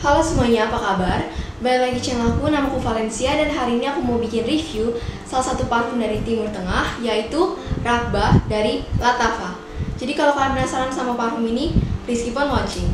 Halo semuanya, apa kabar? Balik lagi channel aku, namaku Valencia dan hari ini aku mau bikin review salah satu parfum dari Timur Tengah, yaitu Raghbah dari Lattafa. Jadi kalau kalian penasaran sama parfum ini, please keep on watching.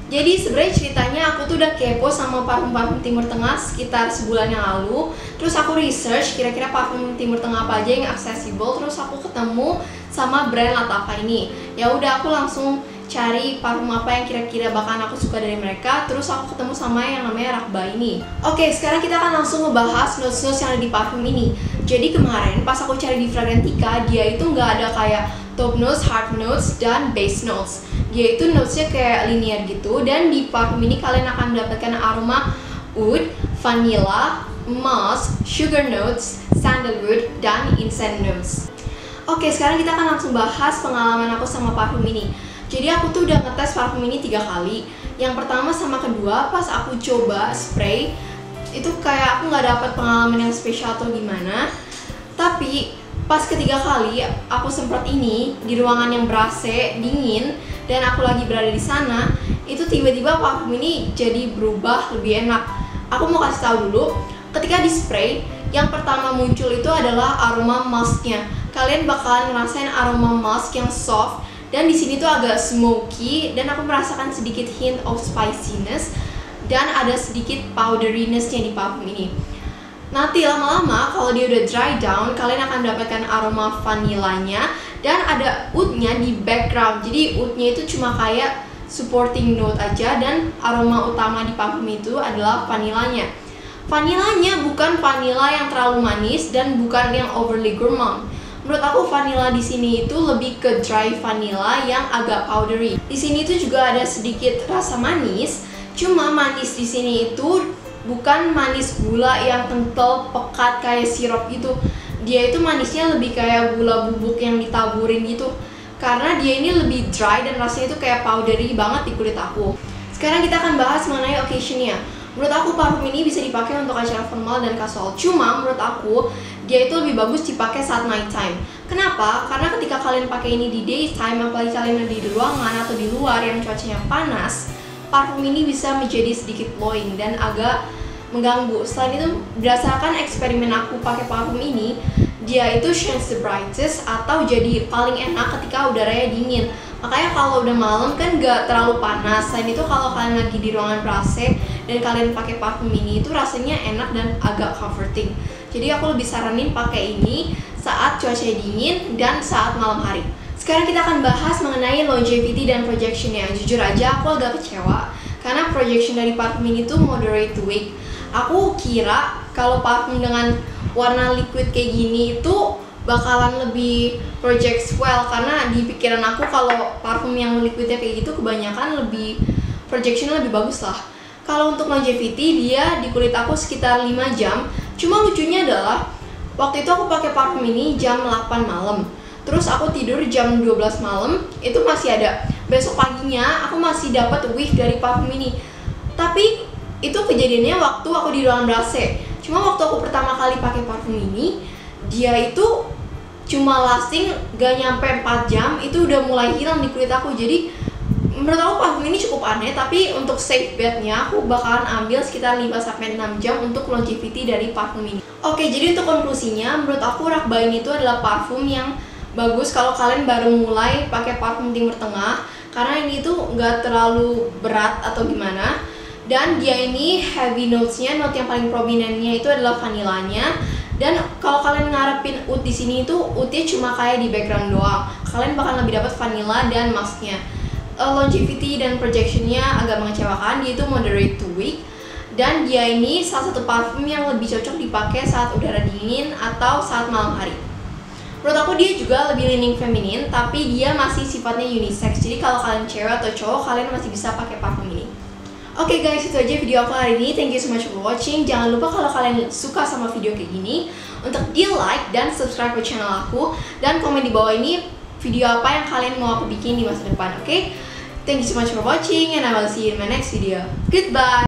Jadi sebenarnya ceritanya aku tuh udah kepo sama parfum-parfum Timur Tengah sekitar sebulan yang lalu. Terus aku research kira-kira parfum Timur Tengah apa aja yang accessible. Terus aku ketemu sama brand Lattafa ini. Ya udah aku langsung cari parfum apa yang kira-kira bakalan aku suka dari mereka. Terus aku ketemu sama yang namanya Raghbah ini. Oke, sekarang kita akan langsung ngebahas notes-notes yang ada di parfum ini. Jadi kemarin pas aku cari di Fragrantica, dia itu nggak ada kayak top notes, hard notes, dan base notes. Dia itu notesnya kayak linear gitu. Dan di parfum ini kalian akan mendapatkan aroma oud, vanilla, musk, sugar notes, sandalwood, dan incense notes. Oke, sekarang kita akan langsung bahas pengalaman aku sama parfum ini. Jadi aku tuh udah ngetes parfum ini 3 kali. Yang pertama sama kedua pas aku coba spray, itu kayak aku nggak dapat pengalaman yang spesial atau gimana. Tapi pas ketiga kali aku semprot ini di ruangan yang ber-AC dingin dan aku lagi berada di sana, itu tiba-tiba parfum ini jadi berubah lebih enak. Aku mau kasih tahu dulu, ketika di spray, yang pertama muncul itu adalah aroma musknya. Kalian bakalan ngerasain aroma musk yang soft dan di sini tuh agak smoky dan aku merasakan sedikit hint of spiciness dan ada sedikit powderiness-nya di parfum ini. Nanti lama-lama kalau dia udah dry down, kalian akan mendapatkan aroma vanilanya dan ada oudnya di background. Jadi oudnya itu cuma kayak supporting note aja dan aroma utama di parfum itu adalah vanilanya. Vanilanya bukan vanila yang terlalu manis dan bukan yang overly gourmand. Menurut aku vanilla di sini itu lebih ke dry vanilla yang agak powdery. Di sini itu juga ada sedikit rasa manis, cuma manis di sini itu bukan manis gula yang kental pekat kayak sirup gitu. Dia itu manisnya lebih kayak gula bubuk yang ditaburin gitu. Karena dia ini lebih dry dan rasanya itu kayak powdery banget di kulit aku. Sekarang kita akan bahas mengenai occasionnya. Menurut aku parfum ini bisa dipakai untuk acara formal dan casual. Cuma menurut aku dia itu lebih bagus dipakai saat night time. Kenapa? Karena ketika kalian pakai ini di daytime, apalagi kalian ada di ruangan atau di luar yang cuacanya panas, parfum ini bisa menjadi sedikit blowing dan agak mengganggu. Selain itu, berdasarkan eksperimen aku pakai parfum ini, dia itu shines the brightest atau jadi paling enak ketika udaranya dingin. Makanya kalau udah malam kan gak terlalu panas. Selain itu kalau kalian lagi di ruangan ber-AC dan kalian pakai parfum ini itu rasanya enak dan agak comforting. Jadi aku lebih saranin pakai ini saat cuaca dingin dan saat malam hari. Sekarang kita akan bahas mengenai longevity dan projectionnya. Jujur aja aku agak kecewa karena projection dari parfum ini tuh moderate to weak. Aku kira kalau parfum dengan warna liquid kayak gini itu bakalan lebih project well, karena di pikiran aku kalau parfum yang liquidnya kayak gitu kebanyakan lebih projectionnya lebih bagus lah. Kalau untuk longevity dia di kulit aku sekitar 5 jam. Cuma lucunya adalah waktu itu aku pakai parfum ini jam 8 malam. Terus aku tidur jam 12 malam, itu masih ada. Besok paginya aku masih dapat whiff dari parfum ini. Tapi itu kejadiannya waktu aku di ruangan ber-AC. Cuma waktu aku pertama kali pakai parfum ini, dia itu cuma lasting gak nyampe 4 jam, itu udah mulai hilang di kulit aku. Jadi menurut aku parfum ini cukup aneh, tapi untuk safe bet-nya aku bakalan ambil sekitar 5-6 jam untuk longevity dari parfum ini. Oke, jadi untuk konklusinya, menurut aku Raghbah ini itu adalah parfum yang bagus kalau kalian baru mulai pakai parfum Timur Tengah, karena ini tuh nggak terlalu berat atau gimana. Dan dia ini heavy notes-nya, note yang paling prominentnya itu adalah vanilanya. Dan kalau kalian ngarepin oud di sini itu oudnya cuma kayak di background doang. Kalian bakal lebih dapat vanilla dan musknya. Longevity dan projectionnya agak mengecewakan, dia itu moderate to weak. Dan dia ini salah satu parfum yang lebih cocok dipakai saat udara dingin atau saat malam hari. Menurut aku dia juga lebih leaning feminin, tapi dia masih sifatnya unisex. Jadi kalau kalian cewek atau cowok, kalian masih bisa pakai parfum ini. Oke guys, itu aja video aku hari ini. Thank you so much for watching. Jangan lupa kalau kalian suka sama video kayak gini, untuk di like dan subscribe ke channel aku, dan komen di bawah ini video apa yang kalian mau aku bikin di masa depan. Oke? Thank you so much for watching and I will see you in my next video. Goodbye.